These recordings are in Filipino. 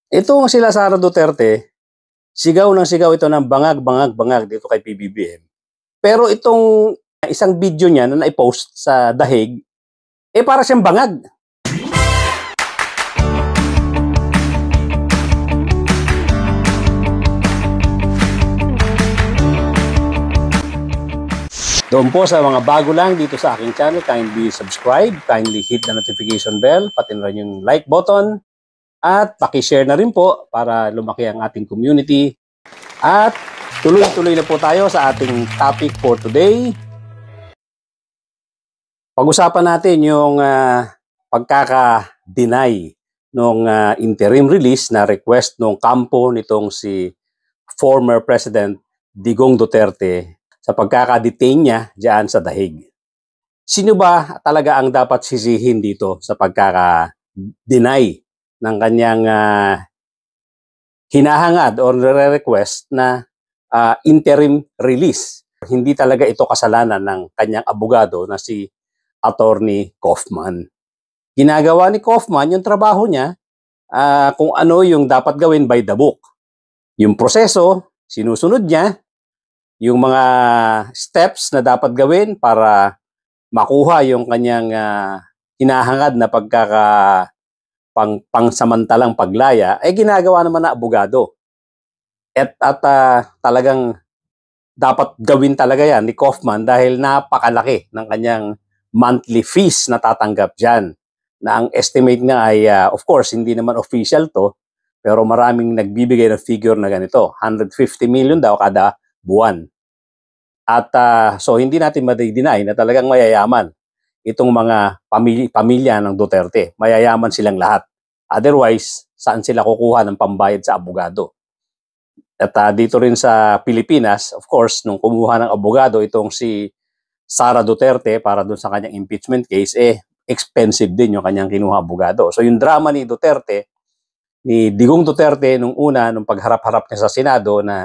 Itong sila Sara Duterte, sigaw ng sigaw ito ng bangag, bangag, bangag dito kay PBBM. Pero itong isang video niya na naipost sa Dahig, para siyang bangag. Doon po sa mga bago lang dito sa aking channel, kindly subscribe, kindly hit the notification bell, pati na rin yung like button, at paki-share na rin po para lumaki ang ating community. At tuloy-tuloy na po tayo sa ating topic for today. Pag-usapan natin yung pagkaka-deny ng interim release na request ng kampo nitong si former President Digong Duterte sa pagkaka-detain niya diyan sa Dahig. Sino ba talaga ang dapat sisihin dito sa pagkaka-deny ng kanyang hinahangad or re-request na interim release? Hindi talaga ito kasalanan ng kanyang abogado na si Attorney Kaufman. Ginagawa ni Kaufman yung trabaho niya kung ano yung dapat gawin by the book. Yung proseso, sinusunod niya. Yung mga steps na dapat gawin para makuha yung kanyang hinahangad na pangsamantalang paglaya, ginagawa naman na abogado. At talagang dapat gawin talaga yan ni Kaufman dahil napakalaki ng kanyang monthly fees na tatanggap dyan. Na ang estimate nga ay, of course, hindi naman official to, pero maraming nagbibigay ng figure na ganito, 150 million daw kada buwan. At so hindi natin ma-deny na talagang mayayaman itong mga pamilya ng Duterte. Mayayaman silang lahat. Otherwise, saan sila kukuha ng pambayad sa abogado? At dito rin sa Pilipinas, of course, nung kumuha ng abogado itong si Sara Duterte para dun sa kanyang impeachment case, expensive din yung kanyang kinuha abogado. So yung drama ni Duterte, ni Digong Duterte nung una, nung pagharap-harap niya sa Senado na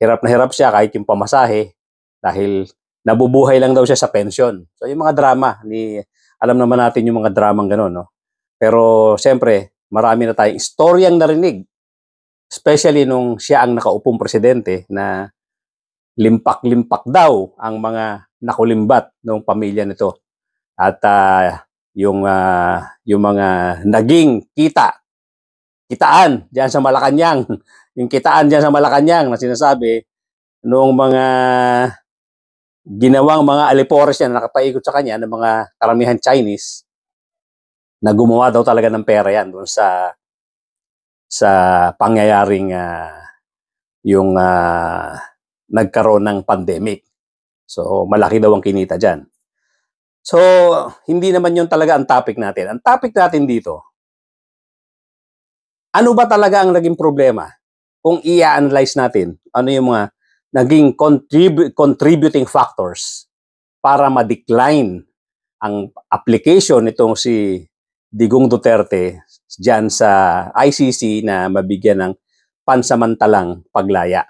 hirap siya kahit yung pamasahe dahil nabubuhay lang daw siya sa pension. So yung mga drama, alam naman natin yung mga dramang gano'n, no? Pero siyempre, marami na tayong istoryang narinig, especially nung siya ang nakaupong presidente na limpak-limpak daw ang mga nakulimbat ng pamilya nito. At yung mga naging kitaan diyan sa Malacanang, yung kitaan diyan sa Malacanang na sinasabi noong mga ginawang mga alipores niya na nakapaikot sa kanya ng mga karamihan Chinese, na gumawa daw talaga ng pera yan doon sa pangyayaring yung nagkaroon ng pandemic. So malaki daw ang kinita dyan. So hindi naman yun talaga ang topic natin. Ang topic natin dito, ano ba talaga ang naging problema? Kung i-analyze natin, ano yung mga naging contributing factors para ma-decline ang application nitong si Digong Duterte dyan sa ICC na mabigyan ng pansamantalang paglaya.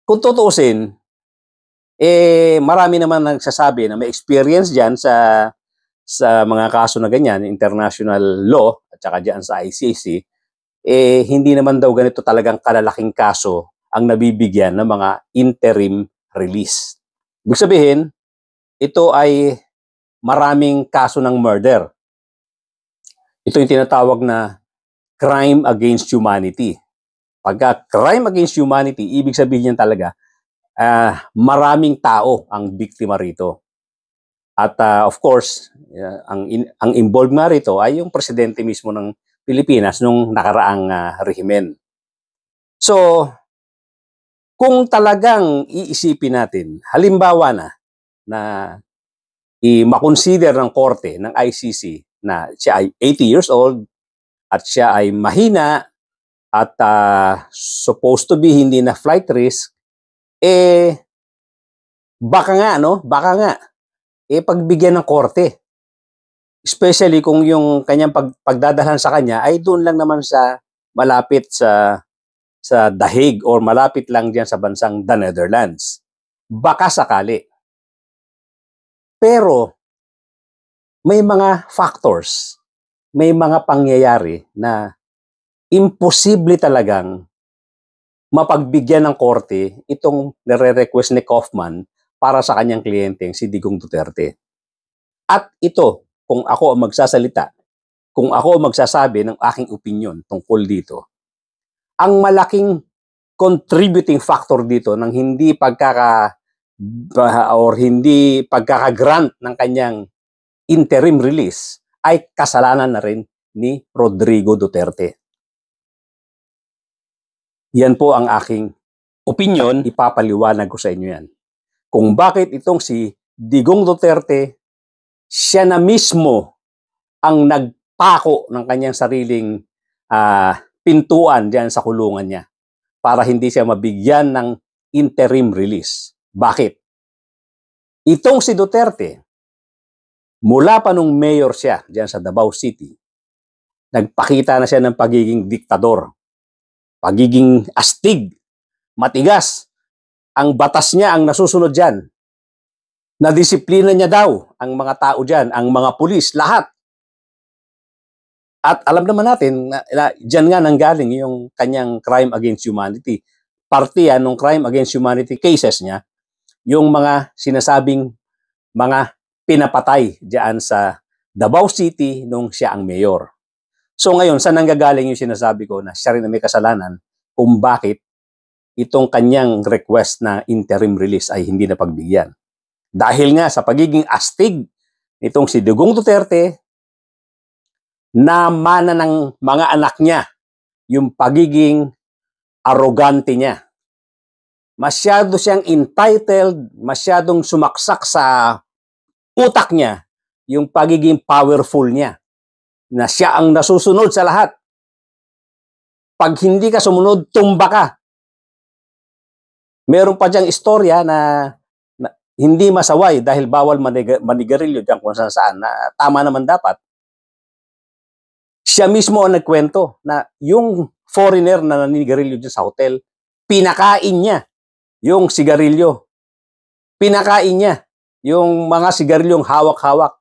Kung tutuusin, marami naman nagsasabi na may experience dyan sa mga kaso na ganyan, international law, at saka dyan sa ICC, hindi naman daw ganito talagang kalalaking kaso ang nabibigyan ng mga interim release. Ibig sabihin, ito ay maraming kaso ng murder. Ito yung tinatawag na crime against humanity. Pagka crime against humanity, ibig sabihin yan talaga, maraming tao ang biktima rito. At of course, ang involved nga rito ay yung presidente mismo ng Pilipinas nung nakaraang rehimen. So, kung talagang iisipin natin, halimbawa na makonsider ng korte ng ICC na siya ay 80 years old at siya ay mahina at supposed to be hindi na flight risk, baka nga pagbigyan ng korte. Especially kung yung kanyang pagdadalhan sa kanya ay doon lang naman sa malapit sa Dahig or malapit lang diyan sa bansang The Netherlands. Baka sakali. Pero may mga factors, may mga pangyayari na imposible talagang mapagbigyan ng korte itong nare-request ni Kaufman para sa kanyang kliyenteng si Digong Duterte. At ito, kung ako ang magsasalita, kung ako ang magsasabi ng aking opinion tungkol dito, ang malaking contributing factor dito ng hindi pagkaka-grant ng kanyang interim release ay kasalanan na rin ni Rodrigo Duterte. Yan po ang aking opinion, ipapaliwanag ko sa inyo yan. Kung bakit itong si Digong Duterte, siya na mismo ang nagpako ng kanyang sariling pintuan diyan sa kulungan niya para hindi siya mabigyan ng interim release. Bakit? Itong si Duterte, mula pa nung mayor siya diyan sa Davao City, nagpakita na siya ng pagiging diktador, pagiging astig, matigas. Ang batas niya ang nasusunod diyan. Nadisiplina niya daw ang mga tao diyan, ang mga pulis, lahat. At alam naman natin na diyan nga nanggaling yung kanyang crime against humanity. Parte yan ng crime against humanity cases niya, yung mga sinasabing mga pinapatay diyan sa Davao City nung siya ang mayor. So ngayon, saan nanggagaling yung sinasabi ko na siya rin na may kasalanan kung bakit itong kanyang request na interim release ay hindi na pagbigyan? Dahil nga sa pagiging astig nitong si Digong Duterte, namana ng mga anak niya yung pagiging arrogante niya. Masyado siyang entitled, masyadong sumaksak sa utak niya yung pagiging powerful niya, na siya ang nasusunod sa lahat. Pag hindi ka sumunod, tumba ka. Meron pa diyang istorya na hindi masaway dahil bawal manigarilyo diyan kung saan na tama naman dapat. Siya mismo ang nagkwento na yung foreigner na naninigarilyo dyan sa hotel, pinakain niya yung sigarilyo. Pinakain niya yung mga sigarilyong hawak-hawak.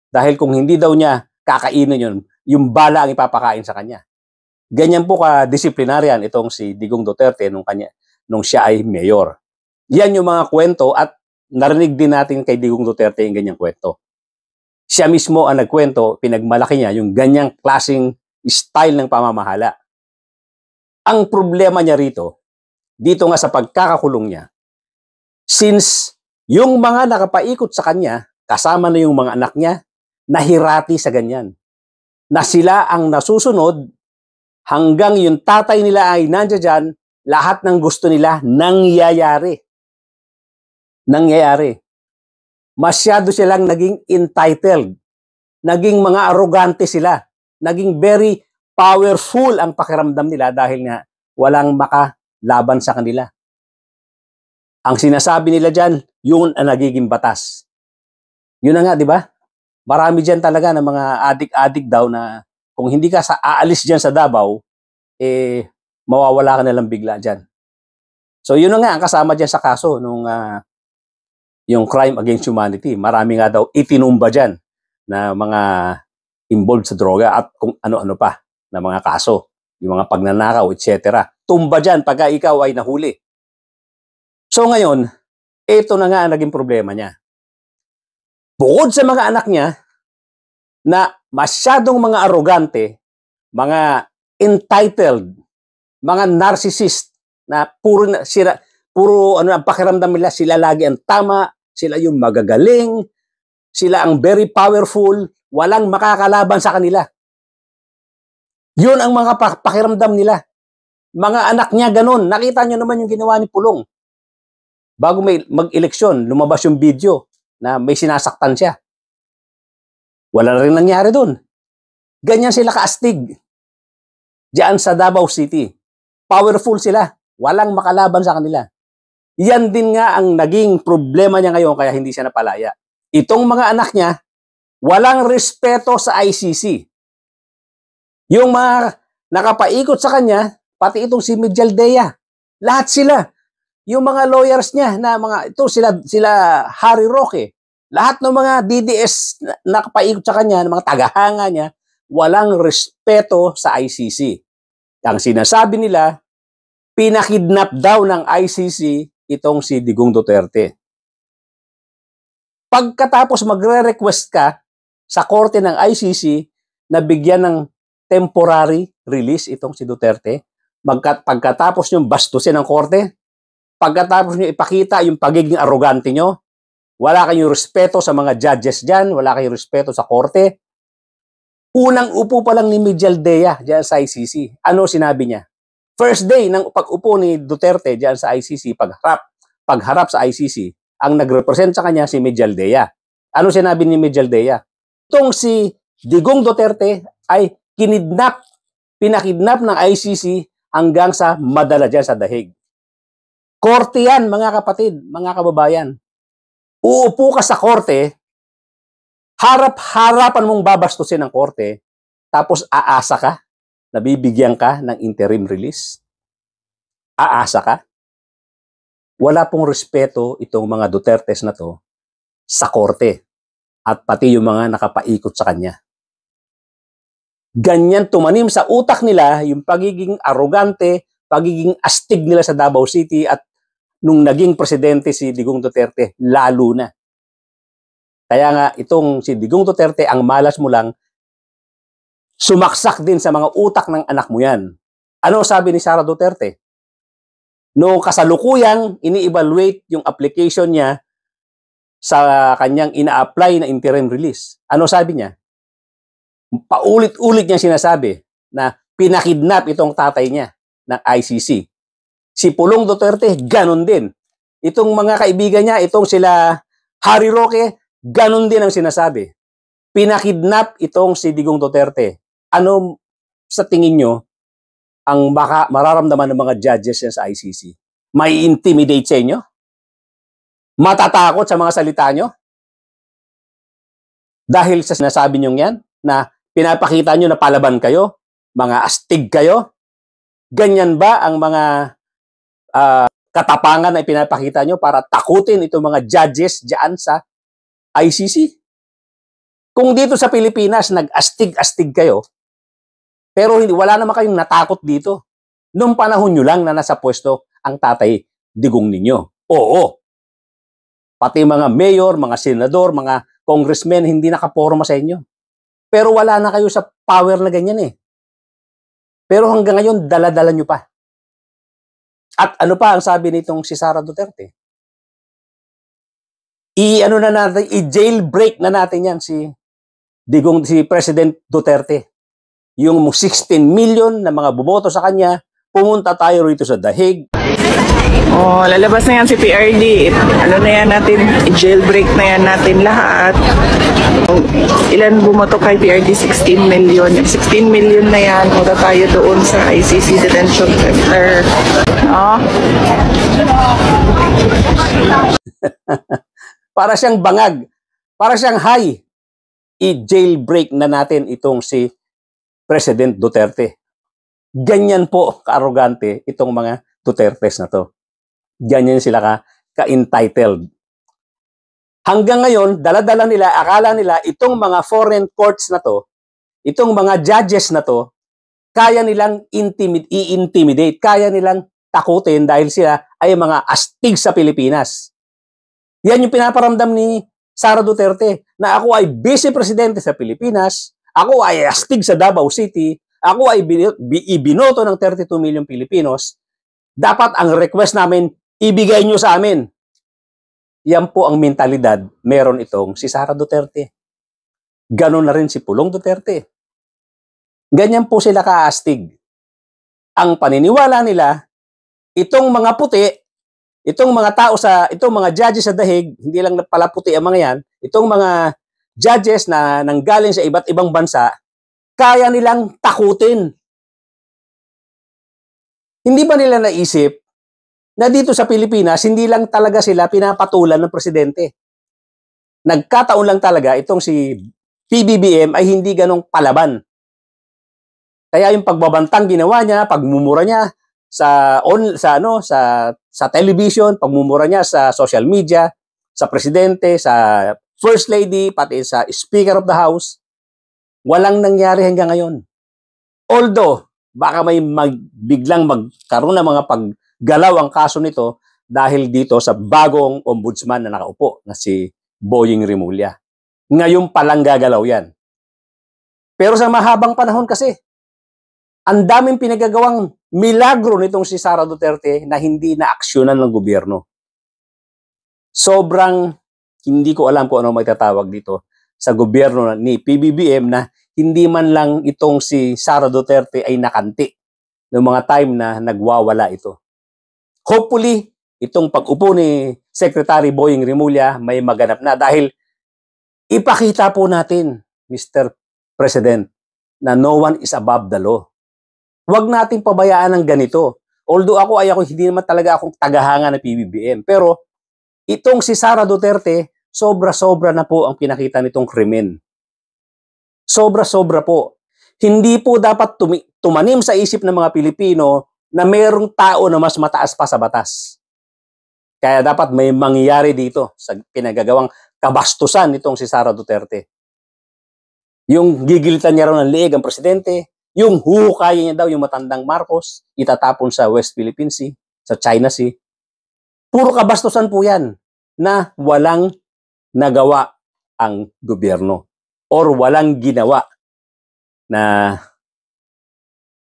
Dahil kung hindi daw niya kakainin yun, yung bala ang ipapakain sa kanya. Ganyan po ka-disciplinaryan itong si Digong Duterte nung siya ay mayor. Yan yung mga kwento at narinig din natin kay Digong Duterte yung ganyang kwento. Siya mismo ang nagkwento, pinagmalaki niya yung ganyang klaseng style ng pamamahala. Ang problema niya rito, dito nga sa pagkakakulong niya, since yung mga nakapaikot sa kanya, kasama na yung mga anak niya, nahirati sa ganyan. Na sila ang nasusunod hanggang yung tatay nila ay nandiyan dyan, lahat ng gusto nila nangyayari. Masyado silang naging entitled. Naging mga arrogante sila. Naging very powerful ang pakiramdam nila dahil nga walang makalaban sa kanila. Ang sinasabi nila dyan, yun ang nagiging batas. Yun na nga, di ba? Marami dyan talaga ng mga adik-adik daw na kung hindi ka aalis dyan sa Davao, mawawala ka na lang bigla dyan. So yun na nga ang kasama dyan sa kaso nung yung crime against humanity. Marami nga daw itinumba dyan na mga involved sa droga at kung ano-ano pa na mga kaso. Yung mga pagnanakaw, etc. Tumba dyan pagka ikaw ay nahuli. So ngayon, ito na nga ang naging problema niya. Bukod sa mga anak niya na masyadong mga arrogante, mga entitled, mga narcissist na puro ang pakiramdam nila, sila lagi ang tama, sila yung magagaling, sila ang very powerful, walang makakalaban sa kanila. Yun ang mga pakiramdam nila. Mga anak niya ganun. Nakita niyo naman yung ginawa ni Pulong. Bago may mag-eleksyon, lumabas yung video na may sinasaktan siya. Wala na rin nangyari doon. Ganyan sila kaastig. Diyan sa Davao City. Powerful sila. Walang makalaban sa kanila. Yan din nga ang naging problema niya ngayon kaya hindi siya napalaya. Itong mga anak niya, walang respeto sa ICC. Yung mga nakapaikot sa kanya, pati itong si Mijaldea, lahat sila. Yung mga lawyers niya na sila Harry Roque, lahat ng mga DDS na nakapaikot sa kanya, ng mga tagahanga niya, walang respeto sa ICC. Ang sinasabi nila, pinakidnap daw ng ICC itong si Digong Duterte. Pagkatapos magre-request ka sa korte ng ICC na bigyan ng temporary release itong si Duterte, pagkatapos nyo bastusin ng korte, pagkatapos nyo ipakita yung pagiging arrogante nyo, wala kayong respeto sa mga judges dyan, wala kayong respeto sa korte, unang upo pa lang ni Mijaldea dyan sa ICC, ano sinabi niya? First day ng pag-upo ni Duterte dyan sa ICC, pagharap sa ICC, ang nag-represent sa kanya si Mijaldea. Ano sinabi ni Mijaldea? Itong si Digong Duterte ay pinakidnap ng ICC hanggang sa madala dyan sa dahig. Korte yan, mga kapatid, mga kababayan. Uupo ka sa korte, harap-harapan mong babastusin ng korte, tapos aasa ka, nabibigyan ka ng interim release. Aasa ka. Wala pong respeto itong mga Dutertes na to sa korte at pati yung mga nakapaikot sa kanya. Ganyan tumanim sa utak nila yung pagiging arrogante, pagiging astig nila sa Davao City at nung naging presidente si Digong Duterte, lalo na. Kaya nga itong si Digong Duterte, ang malas mo lang, sumaksak din sa mga utak ng anak mo yan. Ano sabi ni Sara Duterte? Noong kasalukuyang ini-evaluate yung application niya sa kanyang ina-apply na interim release. Ano sabi niya? Paulit-ulit niyang sinasabi na pinakidnap itong tatay niya ng ICC. Si Pulong Duterte, ganun din. Itong mga kaibigan niya, itong sila Harry Roque, ganun din ang sinasabi. Pinakidnap itong si Digong Duterte. Ano sa tingin nyo ang mararamdaman ng mga judges yan sa ICC? May intimidate sa inyo? Matatakot sa mga salita nyo? Dahil sa sinasabi nyo yan, na pinapakita nyo na palaban kayo, mga astig kayo? Ganyan ba ang mga katapangan na ipinapakita nyo para takutin itong mga judges dyan sa ICC? Kung dito sa Pilipinas, nag-astig-astig kayo, pero wala naman kayong natakot dito. Noong panahon nyo lang na nasa pwesto ang tatay Digong ninyo. Oo. Pati mga mayor, mga senador, mga congressmen, hindi nakaporma sa inyo. Pero wala na kayo sa power na ganyan eh. Pero hanggang ngayon, dala-dala nyo pa. At ano pa ang sabi nitong si Sara Duterte? I-jailbreak na natin yan si President Duterte. Yung 16 million na mga bumoto sa kanya, pumunta tayo rito sa dahig. Oh, lalabas na yan si PRD. Ano na yan natin, jailbreak na yan natin lahat. Ilan bumoto kay PRD? 16 million. 16 million na yan, punta tayo doon sa ICC Detention Center. Oh. Para siyang bangag, para siyang high. I-jailbreak na natin itong si President Duterte. Ganyan po ka-arrogante itong mga Dutertes na to. Ganyan sila ka-entitled. Hanggang ngayon, dala-dala nila, akala nila itong mga foreign courts na to, itong mga judges na to, kaya nilang i-intimidate, kaya nilang takutin dahil sila ay mga astig sa Pilipinas. Yan yung pinaparamdam ni Sara Duterte, na ako ay vice-presidente sa Pilipinas, ako ay astig sa Davao City, ako ay ibinoto ng 32 million Pilipinos, dapat ang request namin, ibigay nyo sa amin. Yan po ang mentalidad meron itong si Sara Duterte. Ganon na rin si Pulong Duterte. Ganyan po sila kaastig. Ang paniniwala nila, itong mga puti, itong mga judges sa dahig, hindi lang pala puti ang mga yan, itong mga judges na nanggaling sa iba't ibang bansa, kaya nilang takutin. Hindi ba nila naisip na dito sa Pilipinas, hindi lang talaga sila pinapatulan ng presidente? Nagkataon lang talaga itong si PBBM ay hindi ganong palaban. Kaya yung pagbabantang ginawa niya, pagmumura niya sa television, pagmumura niya sa social media, sa presidente, sa First Lady, pati sa Speaker of the House, walang nangyari hanggang ngayon. Although, baka may biglang magkaroon ng mga paggalaw ang kaso nito dahil dito sa bagong ombudsman na nakaupo na si Boying Rimulya. Ngayon palang gagalaw yan. Pero sa mahabang panahon kasi, ang daming pinagagawang milagro nitong si Sara Duterte na hindi na-aksyonan ng gobyerno. Sobrang hindi ko alam kung ano may tatawag dito sa gobyerno ni PBBM na hindi man lang itong si Sara Duterte ay nakanti ng mga time na nagwawala ito. Hopefully, itong pag-upo ni Secretary Boying Rimulya may maganap na dahil ipakita po natin, Mr. President, na no one is above the law. Huwag nating pabayaan ng ganito. Although hindi naman talaga akong tagahanga ng PBBM. Pero itong si Sara Duterte, sobra-sobra na po ang pinakita nitong krimen. Sobra-sobra po. Hindi po dapat tumanim sa isip ng mga Pilipino na mayroong tao na mas mataas pa sa batas. Kaya dapat may mangyayari dito sa pinagagawang kabastusan nitong si Sara Duterte. Yung gigilitan niya raw ng liig ang presidente, yung huhukayin niya daw yung matandang Marcos, itatapon sa West Philippine Sea, sa China Sea. Puro kabastusan po yan na walang nagawa ang gobyerno or walang ginawa na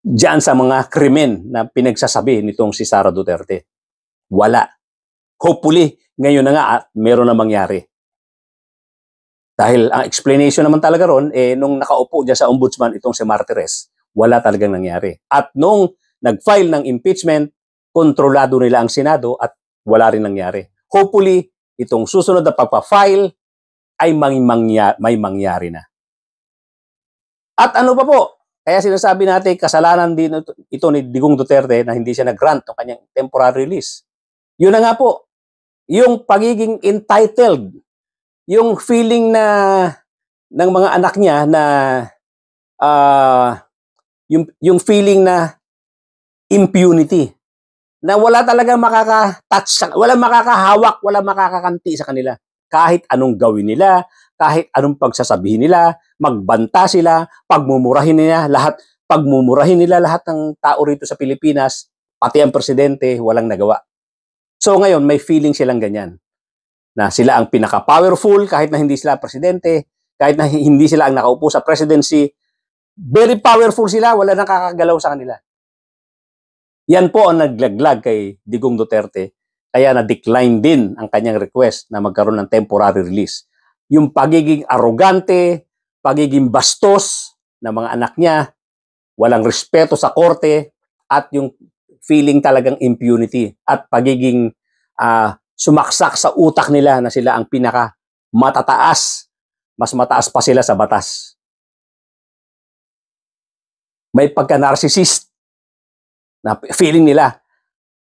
diyan sa mga krimen na pinagsasabi nitong si Sara Duterte. Wala. Hopefully, ngayon na nga at meron na mangyari. Dahil ang explanation naman talaga ron, nung nakaupo dyan sa ombudsman itong si Martires, wala talagang nangyari. At nung nag-file ng impeachment, kontrolado nila ang Senado at wala rin nangyari. Hopefully, itong susunod na pagpa-file ay may mangyari na. At ano pa po? Kaya sinasabi natin, kasalanan din ito ni Digong Duterte na hindi siya nag-grant ng kanyang temporary release. Yun na nga po, yung pagiging entitled, yung feeling na ng mga anak niya na yung feeling na impunity, na wala talaga makaka-touch, wala makakahawak, wala makakakanti sa kanila. Kahit anong gawin nila, kahit anong pagsasabihin nila, magbanta sila, pagmumurahin nila lahat ng tao rito sa Pilipinas, pati ang presidente, walang nagawa. So ngayon, may feeling silang ganyan. Na sila ang pinaka-powerful, kahit na hindi sila presidente, kahit na hindi sila ang nakaupo sa presidency, very powerful sila, wala nakakagalaw sa kanila. Yan po ang naglaglag kay Digong Duterte, kaya na-decline din ang kanyang request na magkaroon ng temporary release. Yung pagiging arrogante, pagiging bastos ng mga anak niya, walang respeto sa korte, at yung feeling talagang impunity at pagiging sumaksak sa utak nila na sila ang pinaka matataas, mas mataas pa sila sa batas. May pagka-narcissist na feeling nila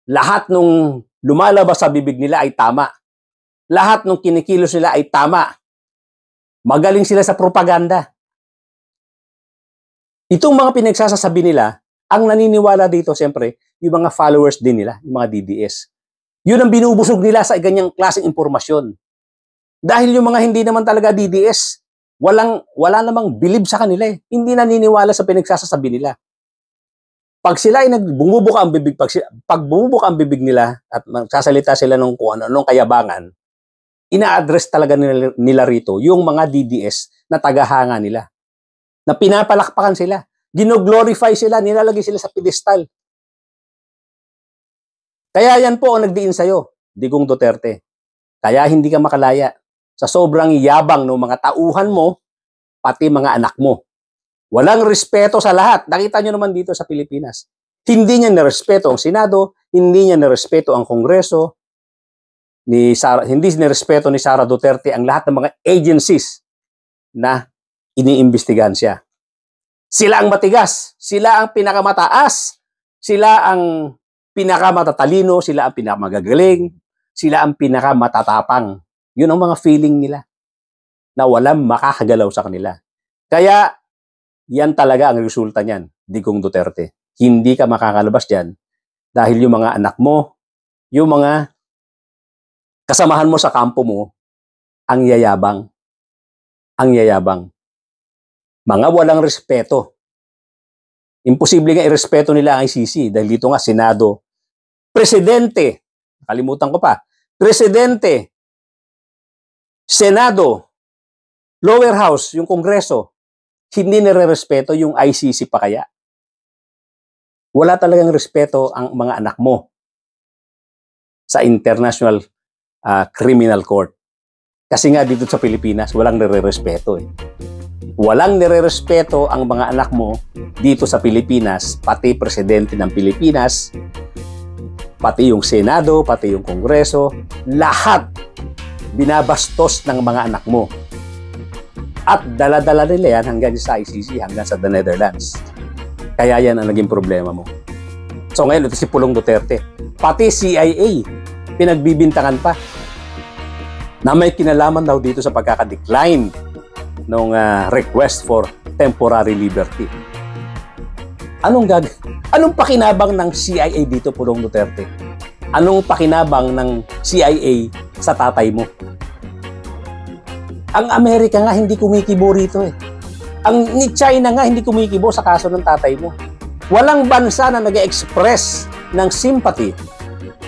lahat nung lumalabas sa bibig nila ay tama. Lahat nung kinikilos nila ay tama. Magaling sila sa propaganda. Itong mga pinagsasasabi nila, ang naniniwala dito siyempre, yung mga followers din nila, yung mga DDS. Yun ang binubusog nila sa ganyang klaseng impormasyon. Dahil yung mga hindi naman talaga DDS, wala namang believe sa kanila eh. Hindi naniniwala sa pinagsasasabi nila. Pag sila ay bumubuka ang bibig, pag bumubuka ang bibig nila at magsasalita sila ng kung anong kayabangan, ina-address talaga nila rito yung mga DDS na tagahanga nila. Na pinapalakpakan sila. Gino-glorify sila, nilalagay sila sa pedestal. Kaya yan po ang nagdiin sa'yo, Digong Duterte. Kaya hindi ka makalaya sa sobrang yabang ng mga tauhan mo, pati mga anak mo. Walang respeto sa lahat. Nakita nyo naman dito sa Pilipinas. Hindi niya nirespeto ang Senado, hindi niya nirespeto ang Kongreso, hindi nirespeto ni Sara Duterte ang lahat ng mga agencies na iniimbestigahan siya. Sila ang matigas, sila ang pinakamataas, sila ang pinakamatatalino, sila ang pinakamagagaling, sila ang pinakamatatapang. Yun ang mga feeling nila na walang makakagalaw sa kanila. Kaya, yan talaga ang resulta niyan, Digong Duterte. Hindi ka makakalabas dyan dahil yung mga anak mo, yung mga kasamahan mo sa kampo mo, ang yayabang. Ang yayabang. Mga walang respeto. Imposible nga irespeto nila ang ICC dahil dito nga Senado, Presidente, kalimutan ko pa, Presidente, Senado, Lower House, yung Kongreso, hindi nire-respeto yung ICC pa kaya. Wala talagang respeto ang mga anak mo sa International Criminal Court. Kasi nga dito sa Pilipinas, walang nire-respeto eh. Walang nire-respeto ang mga anak mo dito sa Pilipinas, pati Presidente ng Pilipinas, pati yung Senado, pati yung Kongreso, lahat binabastos ng mga anak mo. At dala-dala nila yan hanggang sa ICC, hanggang sa the Netherlands. Kaya yan ang naging problema mo. So ngayon, ito si Pulong Duterte. Pati CIA, pinagbibintangan pa na may kinalaman daw dito sa pagkakadecline ng request for temporary liberty. Anong pakinabang ng CIA dito, Pulong Duterte? Anong pakinabang ng CIA sa tatay mo? Ang Amerika nga hindi kumikibo rito eh. Ni China nga hindi kumikibo sa kaso ng tatay mo. Walang bansa na nag-express ng sympathy.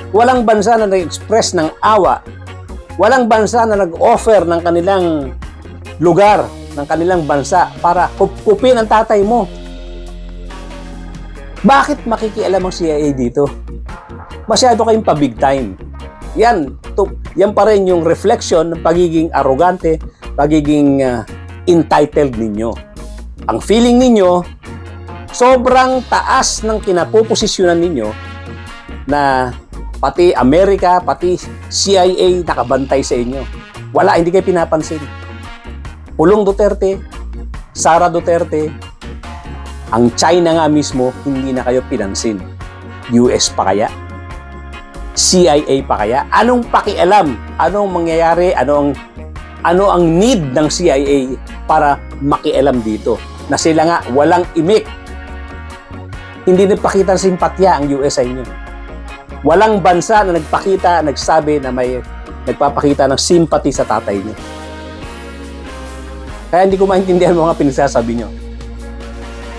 Walang bansa na nag-express ng awa. Walang bansa na nag-offer ng kanilang lugar, ng kanilang bansa para kupkupin ang tatay mo. Bakit makikialam ang CIA dito? Masyado kayong pa-big time. Yan pa rin yung reflection ng pagiging arrogante, pagiging entitled ninyo. Ang feeling ninyo, sobrang taas ng kinapoposisyonan ninyo na pati Amerika, pati CIA nakabantay sa inyo. Wala, hindi kayo pinapansin. Pulong Duterte, Sara Duterte, ang China nga mismo, hindi na kayo pinansin. US pa kaya? CIA pa kaya? Anong pakialam? Anong mangyayari? Ano ang need ng CIA para makialam dito? Na sila nga walang imik. Hindi nagpakita ng simpatya ang US sa inyo. Walang bansa na nagsabi na may nagpapakita ng sympathy sa tatay niyo. Kaya hindi ko maintindihan mga pinagsasabi nyo.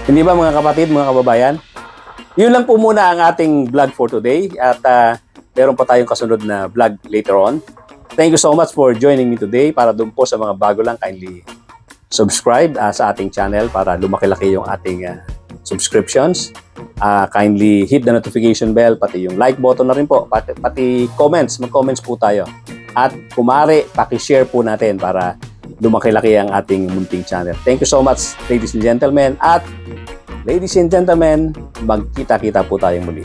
Hindi ba mga kapatid, mga kababayan? Yun lang po muna ang ating vlog for today. At meron pa tayong kasunod na vlog later on. Thank you so much for joining me today. Para doon po sa mga bago lang, kindly subscribe sa ating channel para lumaki-laki yung ating subscriptions. Kindly hit the notification bell, pati yung like button na rin po. Pati comments, mag-comments po tayo. At kumari, paki-share po natin para lumaki-laki ang ating munting channel. Thank you so much, ladies and gentlemen. At ladies and gentlemen, magkita-kita po tayong muli.